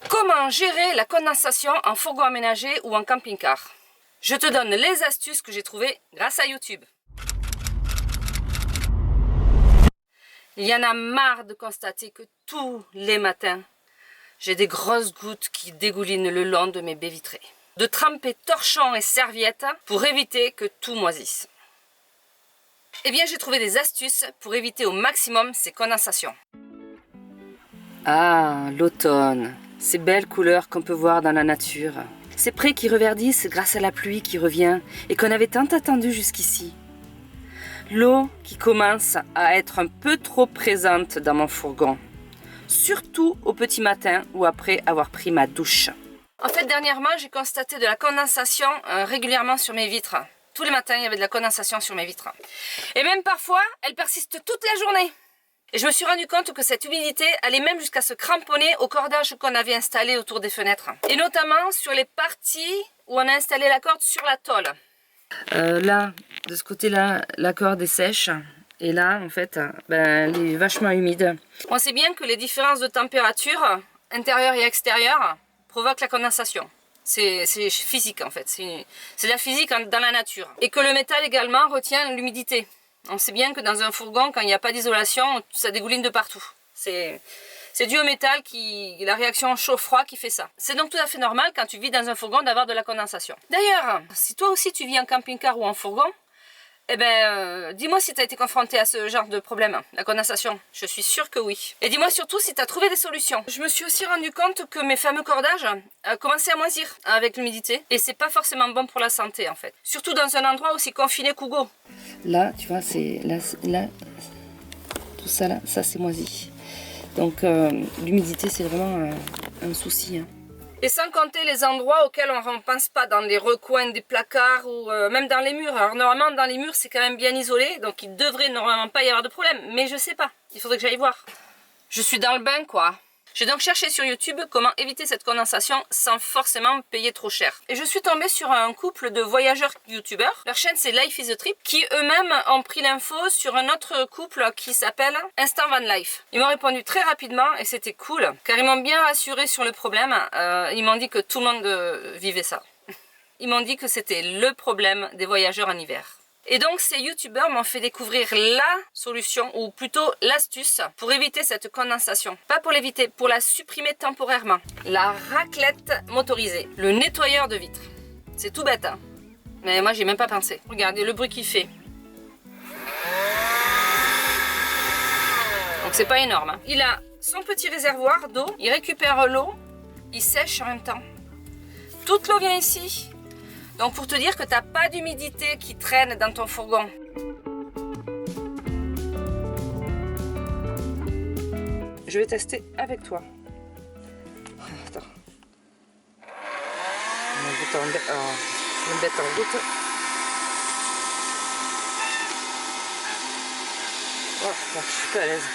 Comment gérer la condensation en fourgon aménagé ou en camping-car? Je te donne les astuces que j'ai trouvées grâce à YouTube. Il y en a marre de constater que tous les matins, j'ai des grosses gouttes qui dégoulinent le long de mes baies vitrées. De tremper torchons et serviettes pour éviter que tout moisisse. Eh bien, j'ai trouvé des astuces pour éviter au maximum ces condensations. Ah, l'automne, ces belles couleurs qu'on peut voir dans la nature. Ces prés qui reverdissent grâce à la pluie qui revient et qu'on avait tant attendu jusqu'ici. L'eau qui commence à être un peu trop présente dans mon fourgon. Surtout au petit matin ou après avoir pris ma douche. En fait, dernièrement, j'ai constaté de la condensation régulièrement sur mes vitres. Tous les matins, il y avait de la condensation sur mes vitres. Et même parfois, elle persiste toute la journée. Et je me suis rendu compte que cette humidité allait même jusqu'à se cramponner au cordage qu'on avait installé autour des fenêtres. Et notamment sur les parties où on a installé la corde sur la tôle. Là, de ce côté-là, la corde est sèche. Et là, en fait, elle est vachement humide. On sait bien que les différences de température, intérieure et extérieure, provoquent la condensation. C'est physique en fait. C'est de la physique dans la nature. Et que le métal également retient l'humidité. On sait bien que dans un fourgon, quand il n'y a pas d'isolation, ça dégouline de partout. C'est dû au métal, la réaction chaud-froid qui fait ça. C'est donc tout à fait normal quand tu vis dans un fourgon d'avoir de la condensation. D'ailleurs, si toi aussi tu vis en camping-car ou en fourgon, eh ben, dis-moi si tu as été confronté à ce genre de problème, la condensation. Je suis sûre que oui. Et dis-moi surtout si tu as trouvé des solutions. Je me suis aussi rendu compte que mes fameux cordages commençaient à moisir avec l'humidité. Et c'est pas forcément bon pour la santé en fait. Surtout dans un endroit aussi confiné qu'Hugo. Là, tu vois, c'est là, tout ça là, ça c'est moisi. Donc l'humidité c'est vraiment un souci. Hein. Et sans compter les endroits auxquels on ne pense pas, dans les recoins des placards ou même dans les murs. Alors normalement dans les murs c'est quand même bien isolé, donc il devrait normalement pas y avoir de problème, mais je sais pas, il faudrait que j'aille voir. Je suis dans le bain quoi. J'ai donc cherché sur YouTube comment éviter cette condensation sans forcément payer trop cher. Et je suis tombée sur un couple de voyageurs youtubeurs. Leur chaîne c'est Life is a Trip, qui eux-mêmes ont pris l'info sur un autre couple qui s'appelle Instant Van Life. Ils m'ont répondu très rapidement et c'était cool, car ils m'ont bien rassuré sur le problème. Ils m'ont dit que tout le monde vivait ça. Ils m'ont dit que c'était le problème des voyageurs en hiver. Et donc ces youtubeurs m'ont fait découvrir la solution, ou plutôt l'astuce, pour éviter cette condensation. Pas pour l'éviter, pour la supprimer temporairement. La raclette motorisée, le nettoyeur de vitres. C'est tout bête, hein. Mais moi j'y ai même pas pensé. Regardez le bruit qu'il fait. Donc c'est pas énorme, hein. Il a son petit réservoir d'eau, il récupère l'eau, il sèche en même temps. Toute l'eau vient ici. Donc pour te dire que tu n'as pas d'humidité qui traîne dans ton fourgon. Je vais tester avec toi. Attends. Je vais me mettre en route. Oh, putain, je suis pas à l'aise.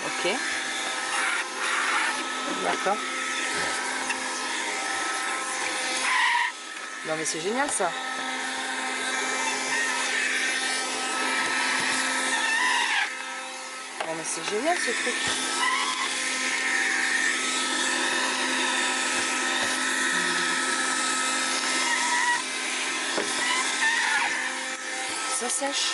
Ok. D'accord. Non mais c'est génial ça. Non mais c'est génial ce truc. Ça sèche.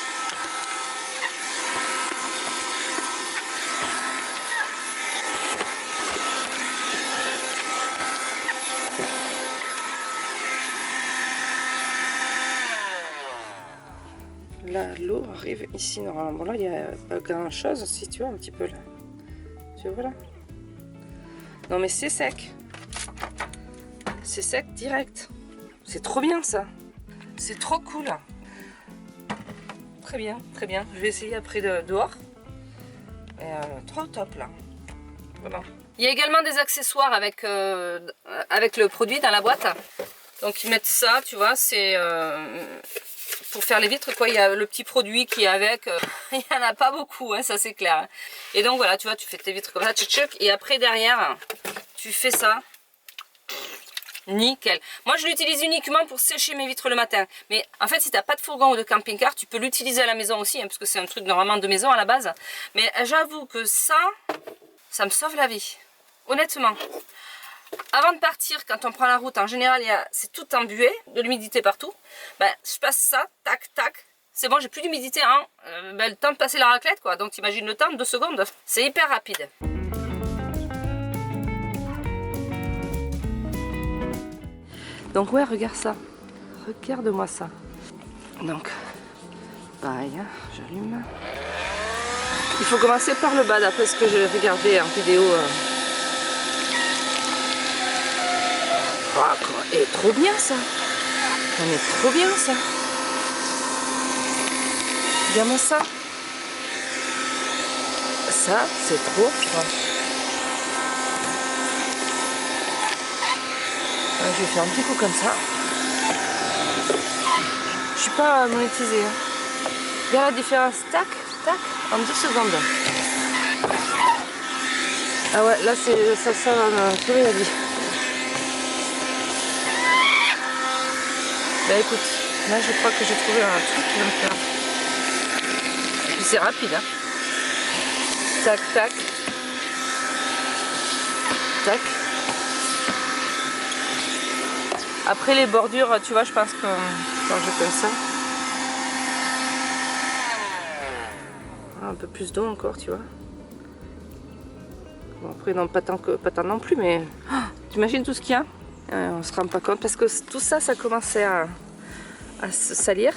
Là, l'eau arrive ici normalement. Bon, là, il n'y a pas grand chose, si tu vois, un petit peu là. Tu vois là. Non, mais c'est sec. C'est sec direct. C'est trop bien ça. C'est trop cool. Très bien, très bien. Je vais essayer après dehors. Trop top là. Vraiment. Il y a également des accessoires avec le produit dans la boîte. Donc ils mettent ça, tu vois, c'est pour faire les vitres quoi. Il y a le petit produit qui est avec. Il n'y en a pas beaucoup, hein, ça c'est clair. Et donc voilà, tu vois, tu fais tes vitres comme ça, tchouc, tchouc, et après derrière, tu fais ça. Nickel. Moi, je l'utilise uniquement pour sécher mes vitres le matin. Mais en fait, si tu n'as pas de fourgon ou de camping-car, tu peux l'utiliser à la maison aussi, hein, parce que c'est un truc normalement de maison à la base. Mais j'avoue que ça me sauve la vie. Honnêtement. Avant de partir, quand on prend la route, en général, c'est tout embué, de l'humidité partout. Ben, je passe ça, tac, tac. C'est bon, j'ai plus d'humidité, hein. Le temps de passer la raclette, quoi. Donc, t'imagines le temps, 2 secondes. C'est hyper rapide. Donc ouais, regarde ça. Regarde-moi ça. Donc, pareil, hein, j'allume. Il faut commencer par le bas, d'après ce que j'ai regardé en vidéo. Oh, et trop bien ça. Mais trop bien ça. Regarde-moi ça. Ça, c'est trop. Je vais faire un petit coup comme ça. Je suis pas monétisée. Hein. Regarde la différence. Tac, tac, en 2 secondes. Ah ouais, là c'est ça va me sauver la vie. Bah écoute, là je crois que j'ai trouvé un truc qui va me faire. Puis c'est rapide. Hein. Tac, tac. Tac. Après les bordures, tu vois, je pense que quand je fais ça, un peu plus d'eau encore, tu vois. Bon, après non, pas tant non plus, mais oh, t'imagines tout ce qu'il y a. On se rend pas compte parce que tout ça, ça commençait à se salir,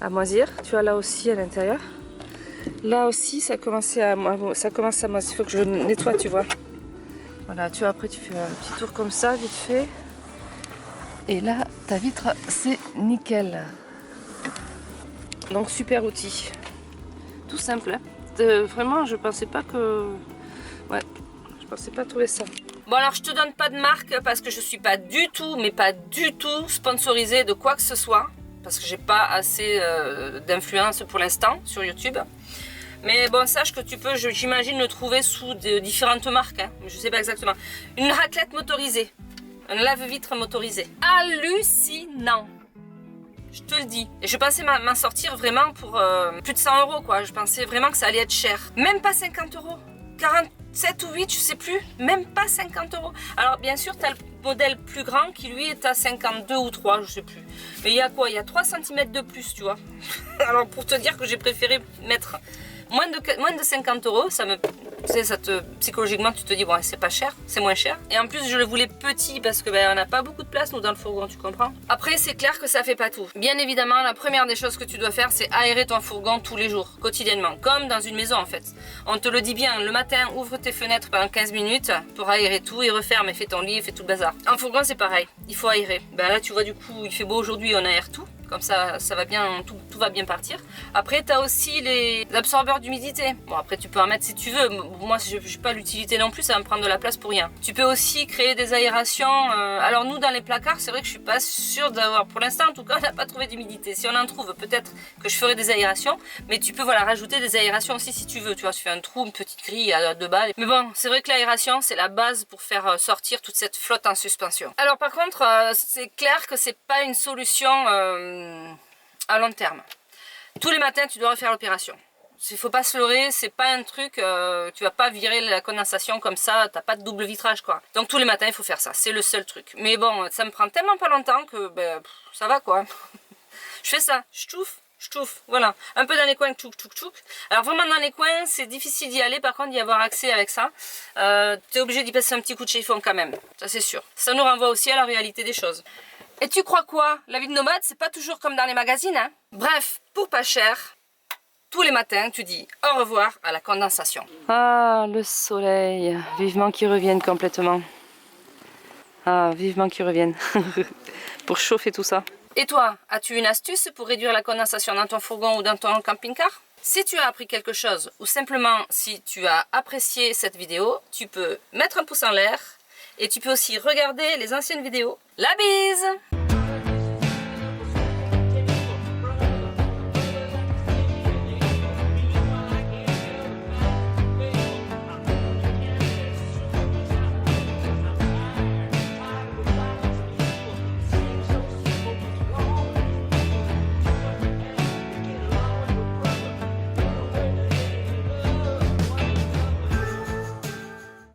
à moisir. Tu vois là aussi à l'intérieur. Là aussi, ça commence à moisir. Il faut que je nettoie, tu vois. Voilà, tu vois. Après, tu fais un petit tour comme ça, vite fait. Et là, ta vitre, c'est nickel. Donc, super outil. Tout simple. Hein. Vraiment, je pensais pas que... Ouais, je pensais pas trouver ça. Bon, alors, je te donne pas de marque parce que je suis pas du tout, mais pas du tout sponsorisée de quoi que ce soit. Parce que j'ai pas assez d'influence pour l'instant sur YouTube. Mais bon, sache que tu peux, j'imagine, le trouver sous différentes marques. Hein. Je sais pas exactement. Une raclette motorisée. Un lave-vitre motorisé. Hallucinant. Je te le dis. Et je pensais m'en sortir vraiment pour plus de 100 € quoi. Je pensais vraiment que ça allait être cher. Même pas 50 €. 47 ou 8, je sais plus. Même pas 50 €. Alors bien sûr, tu as le modèle plus grand qui lui est à 52 ou 3, je sais plus. Mais il y a quoi? Il y a 3 cm de plus, tu vois. Alors pour te dire que j'ai préféré mettre moins de 50 €, ça me... Tu sais, psychologiquement, tu te dis, bon, c'est pas cher, c'est moins cher. Et en plus, je le voulais petit parce que on n'a pas beaucoup de place, nous, dans le fourgon, tu comprends? Après, c'est clair que ça fait pas tout. Bien évidemment, la première des choses que tu dois faire, c'est aérer ton fourgon tous les jours, quotidiennement, comme dans une maison, en fait. On te le dit bien, le matin, ouvre tes fenêtres pendant 15 minutes pour aérer tout et referme et fais ton lit, fais tout le bazar. En fourgon, c'est pareil, il faut aérer. Ben là, tu vois, du coup, il fait beau aujourd'hui, on aère tout. Comme ça, ça va bien, tout va bien partir. Après, tu as aussi les absorbeurs d'humidité. Bon, après, tu peux en mettre si tu veux. Moi, je n'ai pas l'utilité non plus, ça va me prendre de la place pour rien. Tu peux aussi créer des aérations. Alors, nous, dans les placards, c'est vrai que je suis pas sûre d'avoir, pour l'instant, en tout cas, on n'a pas trouvé d'humidité. Si on en trouve, peut-être que je ferai des aérations. Mais tu peux, voilà, rajouter des aérations aussi si tu veux. Tu vois, tu fais un trou, une petite grille à 2 balles. Mais bon, c'est vrai que l'aération, c'est la base pour faire sortir toute cette flotte en suspension. Alors, par contre, c'est clair que c'est pas une solution... à long terme. Tous les matins, tu dois refaire l'opération. Il faut pas se leurrer, c'est pas un truc, tu vas pas virer la condensation comme ça, t'as pas de double vitrage quoi. Donc tous les matins, il faut faire ça, c'est le seul truc. Mais bon, ça me prend tellement pas longtemps que ça va quoi. Je fais ça, je touffe, voilà. Un peu dans les coins, tchouk. Alors vraiment dans les coins, c'est difficile d'y aller, par contre d'y avoir accès avec ça. Tu es obligé d'y passer un petit coup de chiffon quand même, ça c'est sûr. Ça nous renvoie aussi à la réalité des choses. Et tu crois quoi? La vie de nomade, c'est pas toujours comme dans les magazines, hein? Bref, pour pas cher, tous les matins, tu dis au revoir à la condensation. Ah, le soleil, vivement qu'il revienne complètement. Ah, vivement qu'il revienne. Pour chauffer tout ça. Et toi, as-tu une astuce pour réduire la condensation dans ton fourgon ou dans ton camping-car? Si tu as appris quelque chose, ou simplement si tu as apprécié cette vidéo, tu peux mettre un pouce en l'air. Et tu peux aussi regarder les anciennes vidéos. La bise!